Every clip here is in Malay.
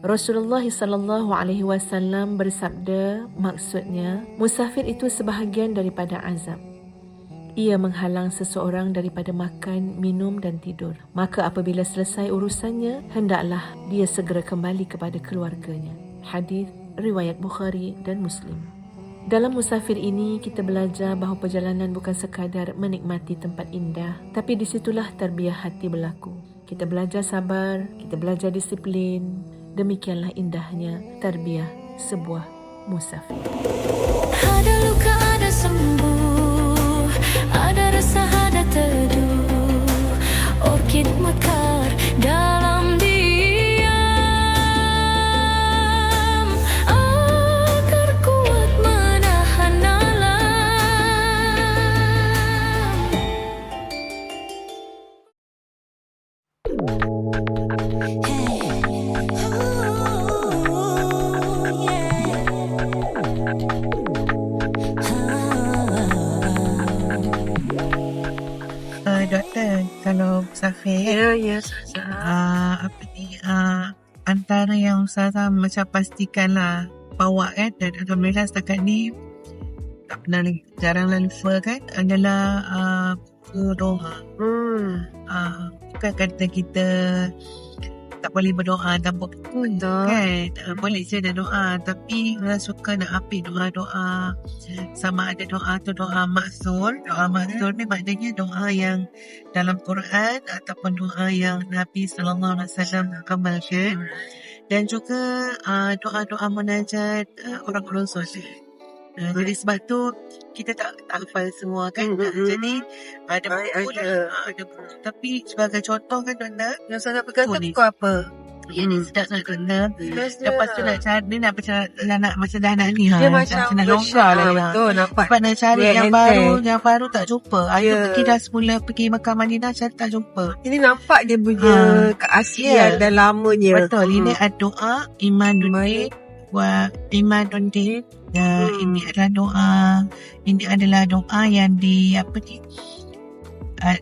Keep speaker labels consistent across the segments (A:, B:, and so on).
A: Rasulullah sallallahu alaihi wasallam bersabda, maksudnya musafir itu sebahagian daripada azab. Ia menghalang seseorang daripada makan, minum dan tidur. Maka apabila selesai urusannya, hendaklah dia segera kembali kepada keluarganya. Hadis riwayat Bukhari dan Muslim. Dalam musafir ini, kita belajar bahawa perjalanan bukan sekadar menikmati tempat indah, tapi di situlah terbiah hati berlaku. Kita belajar sabar, kita belajar disiplin. Demikianlah indahnya terbiah sebuah musafir.
B: Ada luka, ada sembuh, ada rasa, ada teduh. Orkid mekar dalam diam, agar kuat menahan
C: Doktor, kalau musafir, antara yang Ustazah macam pastikanlah bawa kan, dan alhamdulillah setakat ni tak pernah lagi, jarang lupa kan, adalah doa. Bukan kata kita tak boleh berdoa tanpa kan, boleh je ada doa, tapi orang suka nak ambil doa-doa, sama ada doa tu doa maksur. Doa maksur ni maknanya doa yang dalam Quran ataupun doa yang Nabi SAW amalkan, dan juga doa-doa munajat orang-orang soleh. Jadi sebab tu kita tak hafal semua kan. Jadi ada buku, tapi sebagai contoh kan Doktor,
D: yang saya pegang tu buku apa?
C: Ini sedap sangat Doktor. Lepas tu nak cari, nak macam dah nak ni,
D: Dia macam
C: nak longgar lah.
D: Betul, nampak.
C: Sebab nak cari yang baru tak jumpa. Pergi dah semula pergi Makkah Madinah, cari tak jumpa.
D: Ini nampak dia punya keaslian dan lamanya.
C: Betul. Ini doa imanuddin wa imanuddin. Ini adalah doa yang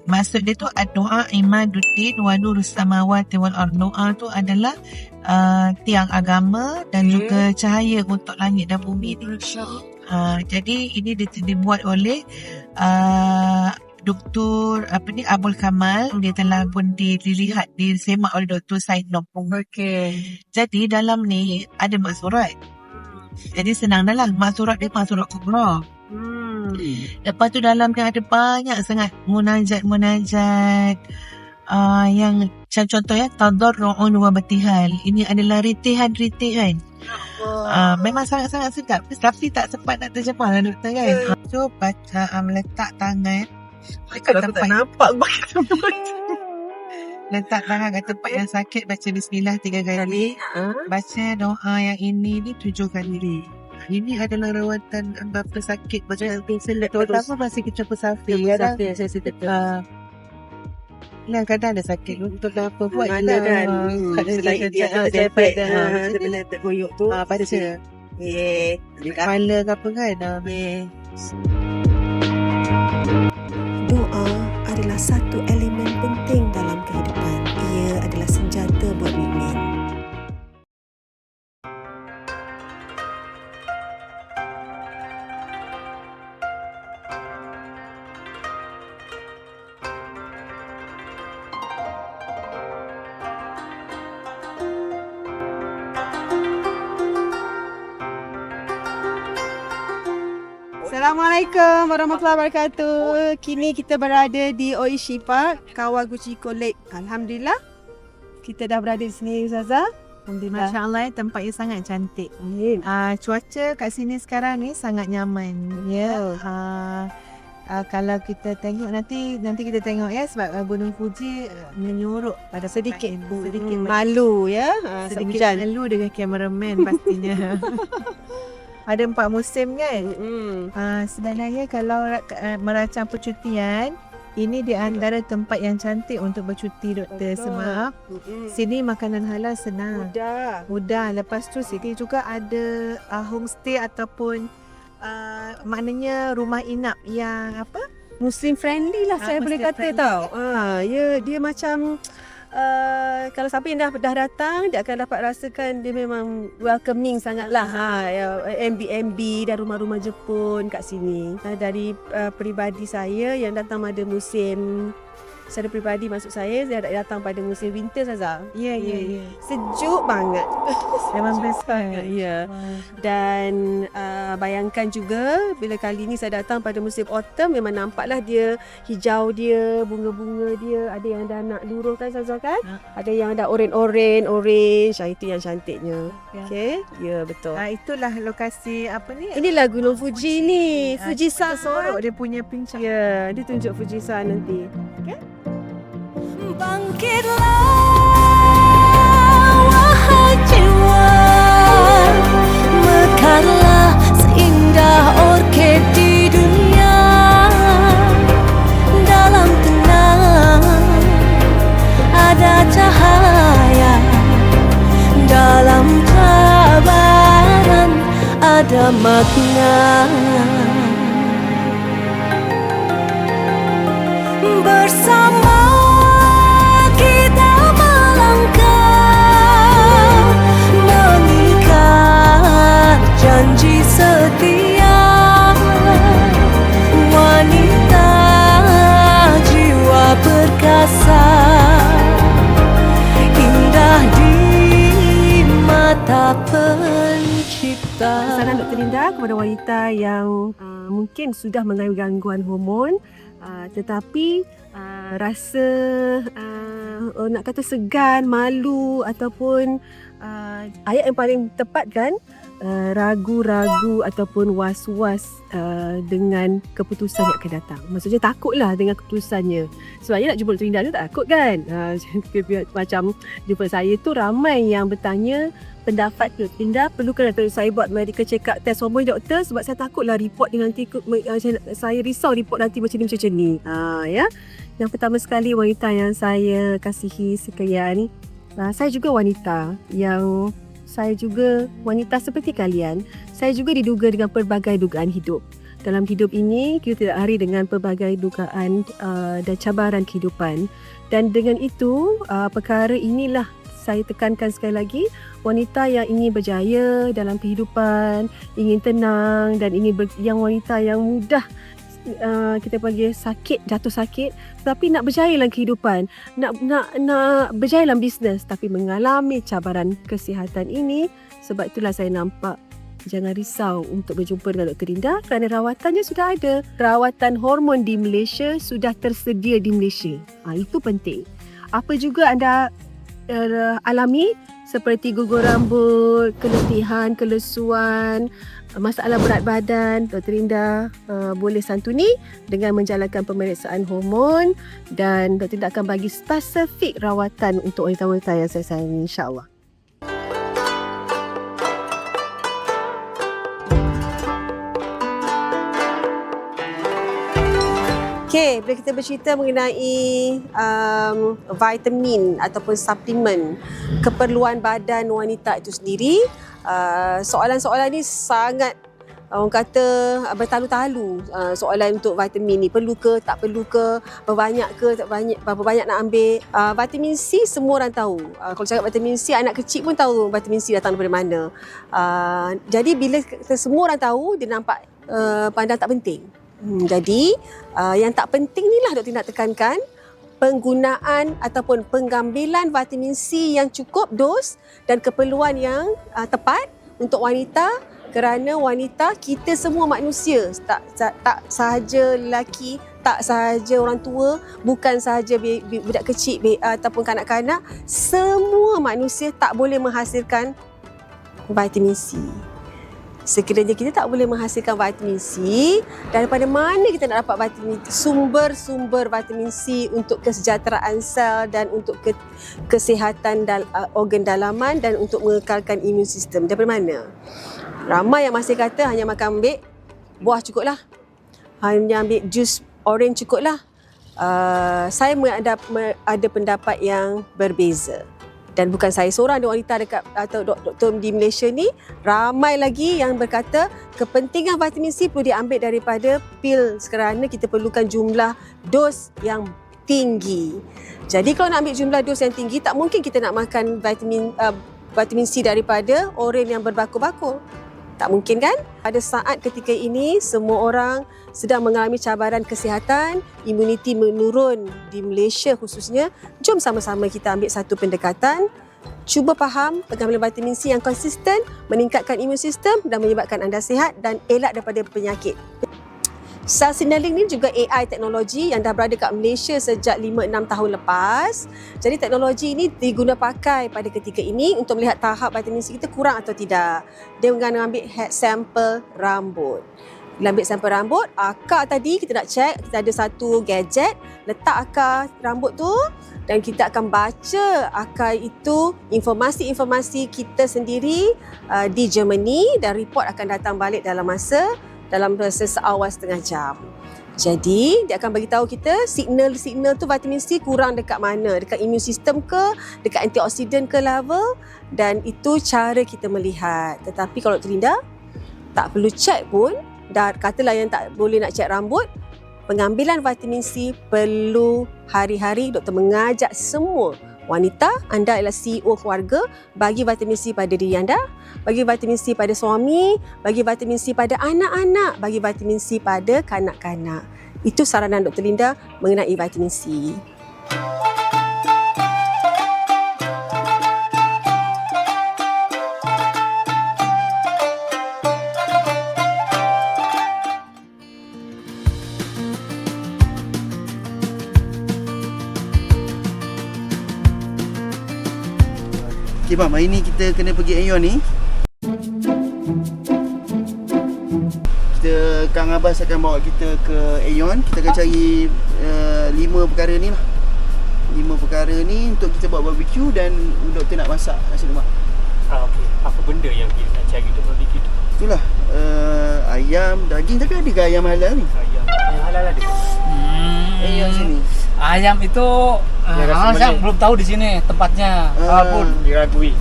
C: maksud dia tu doa imaduddin wa nurus samawati wal ard. Doa tu adalah tiang agama dan juga cahaya untuk langit dan bumi ni. Jadi ini dibuat oleh Dr. Abdul Kamal. Dia telah pun dilihat, disemak oleh Dr. Said Nompong. Jadi dalam ni ada maksurat. Jadi senang dah lah, maksurat dia maksurat kubra. Lepas tu dalam dia ada banyak sangat munajat yang macam contoh tadarru'un wa batihal. Ini adalah ritihan. Memang sangat-sangat sedap, tapi tak sempat nak terjemah lah Doktor kan. So baca, letak tangan dekat tempat, tak nampak letak tangan kat tempat yang sakit, baca bismillah 3 kali. Baca doa yang ini 7 kali. Ini adalah rawatan apa sakit, macam terutama masih kita pesafir. Kadang ada sakit untuk apa buat
D: kan. Selain dia dapat sebenarnya tergoyok tu,
C: baca kepala ke apa kan.
E: Doa adalah satu elemen penting dalam kehidupan. Ia adalah senjata buat mukmin.
F: Assalamualaikum warahmatullahi wabarakatuh. Kini kita berada di Oishi Park, Kawaguchi College. Alhamdulillah, kita dah berada di sini Ustazah. Alhamdulillah.
G: Masya Allah, tempat yang sangat cantik. Cuaca kat sini sekarang ni sangat nyaman. Kalau kita tengok nanti kita tengok sebab Gunung Fuji menyorok pada sedikit
F: malu
G: sedikit malu dengan kameraman pastinya. Ada 4 musim kan. Sebenarnya kalau merancang percutian, ini di antara tempat yang cantik untuk bercuti Doktor. Sebab sini makanan halal senang, mudah. Lepas tu sini juga ada homestay ataupun maknanya rumah inap yang Muslim friendly lah, saya boleh kata tau. Dia macam
F: kalau siapa yang dah datang, dia akan dapat rasakan dia memang welcoming sangatlah. Airbnb dan rumah-rumah Jepun kat sini. Dari peribadi saya yang datang pada musim, secara peribadi maksud saya datang pada musim winter Saza.
G: Ya.
F: Sejuk banget.
G: Memang best sangat.
F: Ya. Dan bayangkan juga bila kali ni saya datang pada musim autumn, memang nampaklah dia hijau dia, bunga-bunga dia, ada yang dah nak luruh kan Saza kan? Ada yang dah orange. Itu yang cantiknya.
G: Ya.
F: Okey? Ya, betul.
G: Itulah lokasi apa ni?
F: Inilah Gunung Fuji ni. Fujisan.
G: Sorok dia punya pincang.
F: Ya, dia tunjuk Fujisan nanti.
B: Bangkitlah wahai jiwa, mekarlah seindah orkid di dunia. Dalam tenang ada cahaya, dalam cabaran ada makna. Bersama kita melangkah, mengikat janji setia. Wanita jiwa perkasa, indah di mata pencipta.
F: Saran Dr. Linda kepada wanita yang mungkin sudah mengalami gangguan hormon, tetapi rasa nak kata segan, malu ataupun ayat yang paling tepat kan, ragu-ragu ataupun was-was dengan keputusan yang akan datang. Maksudnya takutlah dengan keputusannya. Sebabnya nak jumpa Dr. Linda tu takut kan. Macam jumpa saya tu ramai yang bertanya pendapat Dr. Linda, perlukan saya buat medical check up, test hormon doktor, sebab saya takutlah report dia nanti saya risau report nanti macam ni. Ya. Yang pertama sekali, wanita yang saya kasihi sekalian, saya juga wanita yang seperti kalian. Saya juga diduga dengan pelbagai dugaan hidup. Dalam hidup ini, kita tidak hari dengan pelbagai dugaan dan cabaran kehidupan. Dan dengan itu, perkara inilah saya tekankan sekali lagi, wanita yang ingin berjaya dalam kehidupan, ingin tenang dan yang wanita yang mudah kita panggil jatuh sakit, tapi nak berjaya dalam kehidupan, nak berjaya dalam bisnes tapi mengalami cabaran kesihatan ini. Sebab itulah saya nampak jangan risau untuk berjumpa dengan Dr. Linda kerana rawatannya sudah ada. Rawatan hormon di Malaysia sudah tersedia di Malaysia. Itu penting. Apa juga anda alami seperti gugur rambut, keletihan, kelesuan, masalah berat badan, Dr. Linda boleh santuni dengan menjalankan pemeriksaan hormon, dan Dr. Linda akan bagi spesifik rawatan untuk wanita-wanita yang saya sayangi, insya-Allah. Okay, bila kita bercerita mengenai vitamin ataupun suplemen keperluan badan wanita itu sendiri, soalan-soalan ni sangat orang kata bertalu-talu. Soalan untuk vitamin ni, perlu ke, tak perlu ke, berbanyak ke, tak banyak, berapa banyak nak ambil. Vitamin C semua orang tahu. Kalau cakap vitamin C, anak kecil pun tahu vitamin C datang daripada mana. Jadi bila semua orang tahu, dia nampak pandang tak penting. Jadi yang tak penting ni lah Dr. nak tekankan, penggunaan ataupun pengambilan vitamin C yang cukup dos dan keperluan yang tepat untuk wanita, kerana wanita kita semua manusia, tak sahaja lelaki, tak sahaja orang tua, bukan sahaja budak kecil ataupun kanak-kanak, semua manusia tak boleh menghasilkan vitamin C. Sekiranya kita tak boleh menghasilkan vitamin C, daripada mana kita nak dapat sumber-sumber vitamin C untuk kesejahteraan sel dan untuk kesihatan organ dalaman dan untuk mengekalkan imun sistem? Daripada mana? Ramai yang masih kata hanya makan ambil buah cukuplah, hanya ambil jus orange cukuplah. Saya ada pendapat yang berbeza. Dan bukan saya seorang, ada wanita dekat atau doktor di Malaysia ni, ramai lagi yang berkata kepentingan vitamin C perlu diambil daripada pil kerana kita perlukan jumlah dos yang
H: tinggi. Jadi kalau nak ambil jumlah dos yang tinggi, tak mungkin kita nak makan vitamin C daripada oren yang berbakul-bakul. Tak mungkin kan? Pada saat ketika ini, semua orang sedang mengalami cabaran kesihatan, imuniti menurun di Malaysia khususnya. Jom sama-sama kita ambil satu pendekatan, cuba faham pengambilan vitamin C yang konsisten, meningkatkan imun sistem dan menyebabkan anda sihat dan elak daripada penyakit. Cell signaling ni juga AI teknologi yang dah berada kat Malaysia sejak 5-6 tahun lepas. Jadi teknologi ini diguna pakai pada ketika ini untuk melihat tahap vitamin C kita kurang atau tidak. Dia mengambil head sample rambut. Bila ambil sampel rambut, akar tadi kita nak check, kita ada satu gadget, letak akar rambut tu dan kita akan baca akar itu informasi-informasi kita sendiri di Germany dan report akan datang balik dalam seawal setengah jam. Jadi, dia akan bagi tahu kita signal tu vitamin C kurang dekat mana, dekat immune system ke, dekat antioksidan ke level, dan itu cara kita melihat. Tetapi kalau Linda, tak perlu check pun, dah katalah yang tak boleh nak check rambut, pengambilan vitamin C perlu hari-hari doktor mengajak semua wanita, anda adalah CEO keluarga, bagi vitamin C pada diri anda, bagi vitamin C pada suami, bagi vitamin C pada anak-anak, bagi vitamin C pada kanak-kanak. Itu saranan Dr. Linda mengenai vitamin C.
I: Okay Mam, hari ni kita kena pergi Aeon ni. Kang Abbas akan bawa kita ke Aeon. Kita akan cari 5 perkara ni lah. 5 perkara ni untuk kita buat barbecue dan doktor nak masak nasi lemak.
J: Okey. Apa benda yang kita nak cari untuk barbecue tu?
I: Itulah ayam, daging. Tapi ada ke ayam halal ni?
J: Ayam halal ada.
I: Aeon sini.
K: Ayam itu saya belum tahu di sini tempatnya.
J: Pun diragui.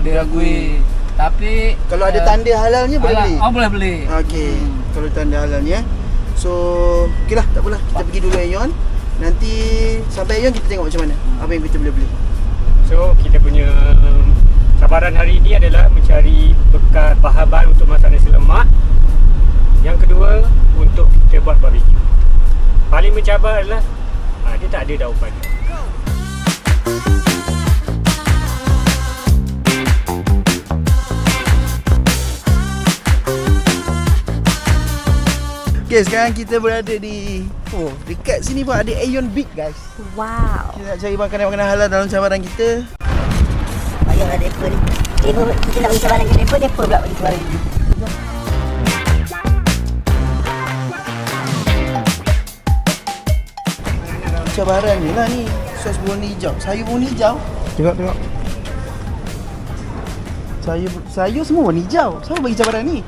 K: Diragui. Tapi
I: kalau ada tanda halalnya boleh beli.
K: Boleh beli.
I: Okey. Kalau tanda halalnya. So, okeylah, tak apalah. Kita pergi dulu Aeon. Nanti sampai Aeon kita tengok macam mana. Apa yang kita boleh beli.
J: So, kita punya cabaran hari ini adalah mencari bekal bahan untuk masak nasi lemak. Yang kedua, untuk kita buat barbecue. Paling mencabar adalah dia tak ada daun padi.
I: Okay, sekarang kita berada di dekat sini pun ada Aeon Big guys.
H: Wow.
I: Kita nak cari makanan-makanan halal dalam cabaran kita.
L: Bayanglah depa ni. Kita nak bagi cabaran ke depa pula bagi cabaran.
I: Cabaran ni lah ni. Sos berwarna hijau. Sayur berwarna hijau.
M: Tengok.
I: Sayur semua warna hijau. Siapa bagi cabaran ni?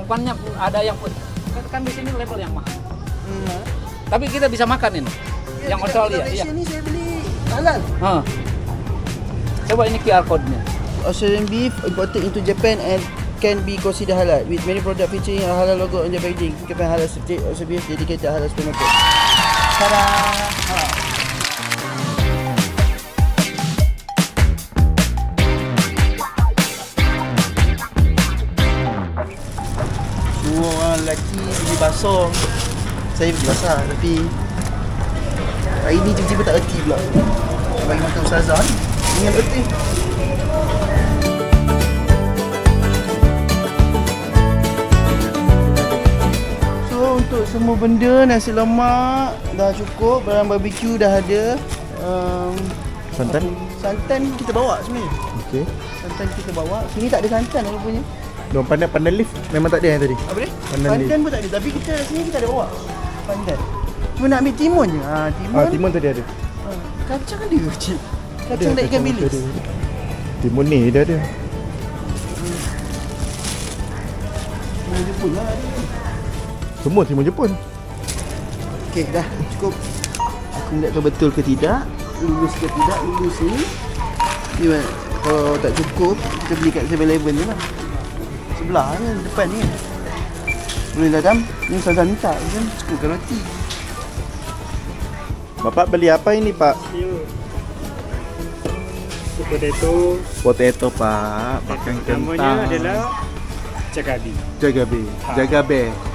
K: Bukannya ada yang kan di sini level yang mahal. Tapi kita bisa makan ini.
I: Ya,
K: yang Australia.
I: Iya. Ini saya beli halal.
K: Coba ini QR code-nya.
I: Australian beef imported into Japan and can be considered halal with many product featuring a halal logo on their packaging. Kita halal certificate Australian beef dedicated halal supermarket. Tada. Semua orang lelaki pergi basah. Saya pergi basah tapi hari ni tiba-tiba tak reti pula. Bagi makan ustazah ni. Dengan reti. So untuk semua benda, nasi lemak dah cukup, barang barbecue dah ada. Santan kita bawa sebenarnya.
M: Okey.
I: Santan kita bawa. Sini tak ada santan rupanya.
M: Pandan leaf memang tak ada yang tadi.
I: Apa dia?
M: Pandan
I: pun tak ada. Tapi kita sini kita ada bawa pandan. Cuma nak ambil timun je.
M: Timun tadi ada.
I: Kacang ada kecil. Kacang dan ikan bilis.
M: Timun ni dah ada.
I: Timun Jepun lah ada.
M: Semua timun Jepun.
I: Okey, dah cukup. Aku nak tahu betul ke tidak. lulus ke tidak, lulus ni kalau tak cukup kita beli kat 7-Eleven je lah. Sebelah ni, depan ni kan. Boleh dadam, ni Ustazah minta kan, cukupkan roti.
M: Bapak beli apa ini, Pak? Potato, Pak. Makan kentang.
J: Namanya adalah Jagabe.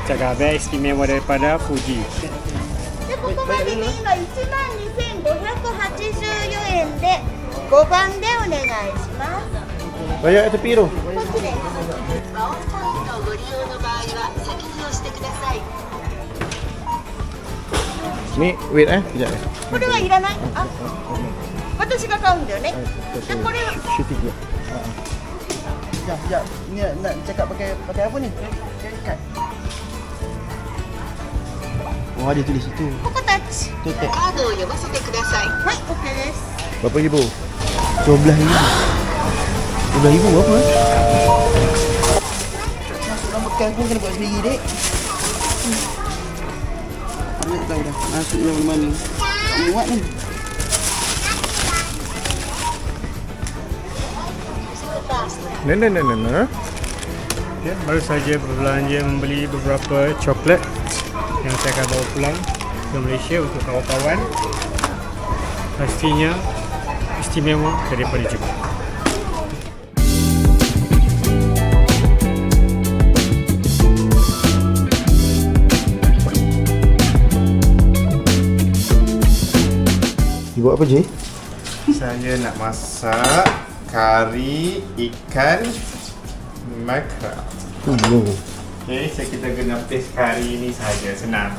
J: Jagabe istimewa daripada Fuji.
N: ここまでで今12,584円で5番でお願いします。
M: Bayar kat tepi tu.
N: こっちです。ワオポイントをご利用の場合は先に押してください。
M: Ni, wait sekejap.
N: これはいらない。あ、私が買うんだよね。でこれは
M: Shooting je.
I: Sekejap. Ni nak cakap pakai apa ni? Kad. Oh, ada tulis situ.
N: ここタッチ。カードを読ませてください。はい、OK です。
M: Berapa ribu?
I: 12,000. 12,000 berapa? Masuk dalam bekal pun kena buat sendiri, dek. Tak tahu dah. Masuk dalam mana. Tak muat ni.
M: Nah.
J: Ya, baru saja berbelanja membeli beberapa coklat yang saya akan bawa pulang ke Malaysia untuk kawan-kawan. Pastinya istimewa daripada Jepun.
M: Ibu apa, Ji?
O: Saya nak masak kari ikan makrel. Okey, kita guna paste kari ni saja, senang.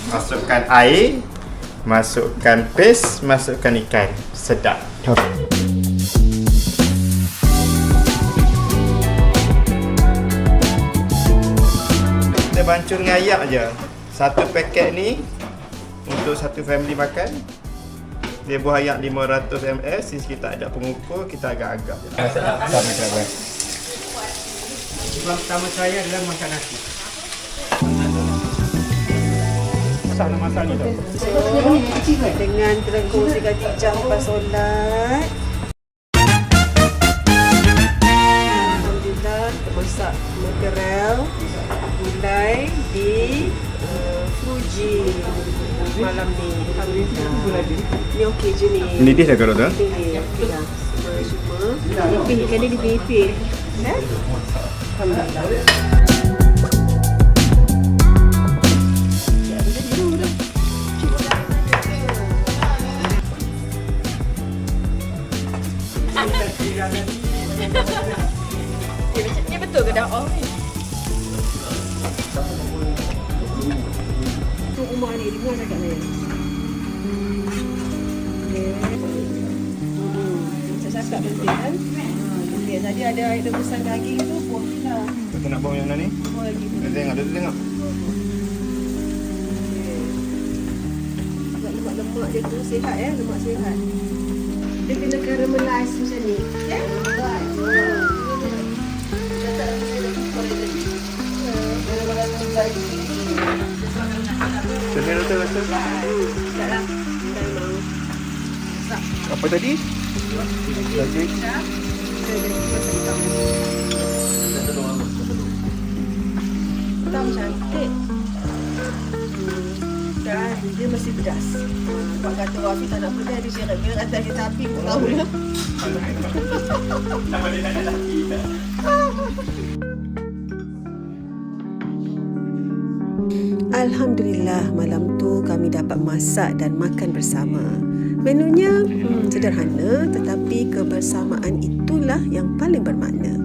O: Masukkan air, masukkan paste, masukkan ikan. Sedap. Kita bancur dengan ayam aja. Satu paket ni untuk satu family makan. Dia buah ayam 500 ml. Since kita ada pengukur, kita agak-agak.
J: Tujuan pertama saya adalah masak nasi. Masak nak masak ni tau.
H: Dengan terengkung 3 jam lepas solat. Alhamdulillah kita masak makrel gulai di Fuji malam ni. Alhamdulillah. Ni okey je ni.
O: Mendidih dah kalau tu?
H: Okey dah. Semua. Pilihkan dia dipilih. Alhamdulillah.
N: Ni betul ke dah off?
H: Tu rumah ni, di mana kat ni? Saya cakap penting kan? Okay, tadi ada air rebusan daging tu, buang lah.
O: Kita nak bawa yang mana ni?
H: Buang lagi.
O: Dia tengok.
H: Lemak dia tu sihat lemak sihat. Dia kena caramelize macam ni. Ya?
O: Sini rasa.
H: Taklah.
O: Apa tadi? Daging.
H: Hitam cantik. Dan dia masih pedas. Sebab kata Wafi tak nak pedas, dia cakap bila kata dia tapi pun tahu lah.
O: Nama dia tak ada lagi.
E: Alhamdulillah malam tu kami dapat masak dan makan bersama. Menunya sederhana tetapi kebersamaan itulah yang paling bermakna.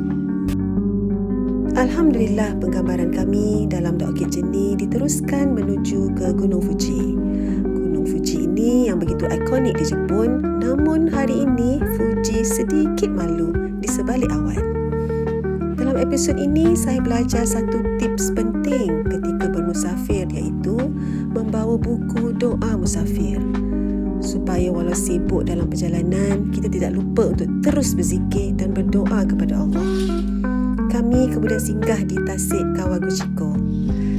E: Alhamdulillah penggambaran kami dalam Doa Kitchen diteruskan menuju ke Gunung Fuji. Gunung Fuji ini yang begitu ikonik di Jepun, namun hari ini Fuji sedikit malu di sebalik awan. Dalam episod ini, saya belajar satu tips penting ketika bermusafir iaitu membawa buku doa musafir. Supaya walau sibuk dalam perjalanan, kita tidak lupa untuk terus berzikir dan berdoa kepada Allah. Kami kemudian singgah di Tasik Kawaguchiko.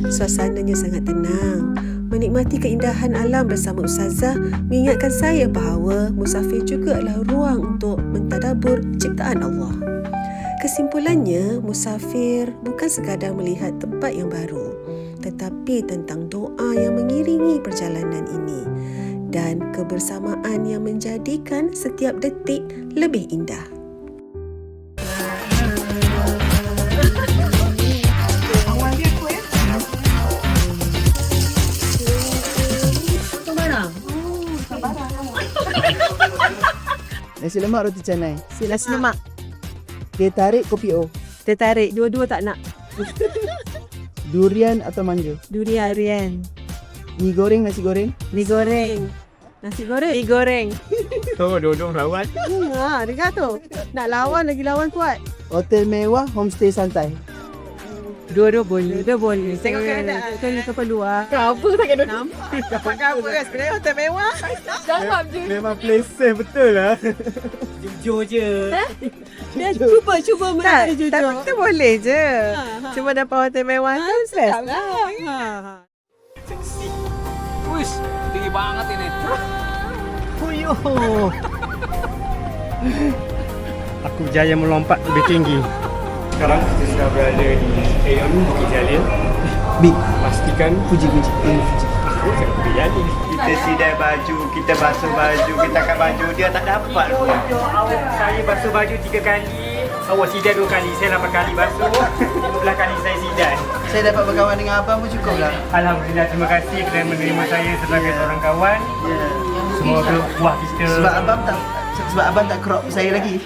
E: Suasananya sangat tenang. Menikmati keindahan alam bersama Ustazah mengingatkan saya bahawa musafir juga adalah ruang untuk mentadabur ciptaan Allah. Kesimpulannya, musafir bukan sekadar melihat tempat yang baru, tetapi tentang doa yang mengiringi perjalanan ini dan kebersamaan yang menjadikan setiap detik lebih indah.
I: Nasi lemak roti canai.
G: Nasi lemak.
I: Teh tarik kopi O.
G: Teh tarik. Dua-dua tak nak.
I: Durian atau mango?
G: Durian.
I: Mi goreng, nasi goreng?
G: Mi goreng. Nasi goreng. Mi goreng.
J: Oh, dua-dua lawan.
G: Dia kata nak lawan lagi lawan kuat.
I: Hotel mewah, homestay santai.
G: Dua-dua boleh. Tengok keadaan. Kita perlu lah.
D: Apa tak kena
G: Nampak apa kan sebenarnya hotel mewah.
D: jawab je.
O: Memang play safe betul lah.
J: Jujur je.
D: Dia cuba
G: Tak,
D: jujur.
G: tapi kita boleh je. Cuma dapat hotel mewah kan stress
D: lah.
K: Wush, tinggi banget ini.
J: Huyuh. Aku berjaya melompat lebih tinggi. Sekarang kita sudah berada di Aeon Bukit Jalil.
I: Big.
J: Pastikan
I: Puji.
J: aku sangat Bukit Jalil.
O: Kita sidai baju, kita basuh baju, kita angkat baju, dia tak dapat pun.
J: Saya basuh baju 3 kali. Awak sidai 2 kali. Saya 8 kali basuh. 15 kali saya sidai.
I: Saya dapat berkawan dengan abang pun cukup lah.
J: Alhamdulillah, terima kasih kerana menerima saya sebagai seorang kawan. Semoga buah kita.
I: Sebab abang tak crop saya lagi.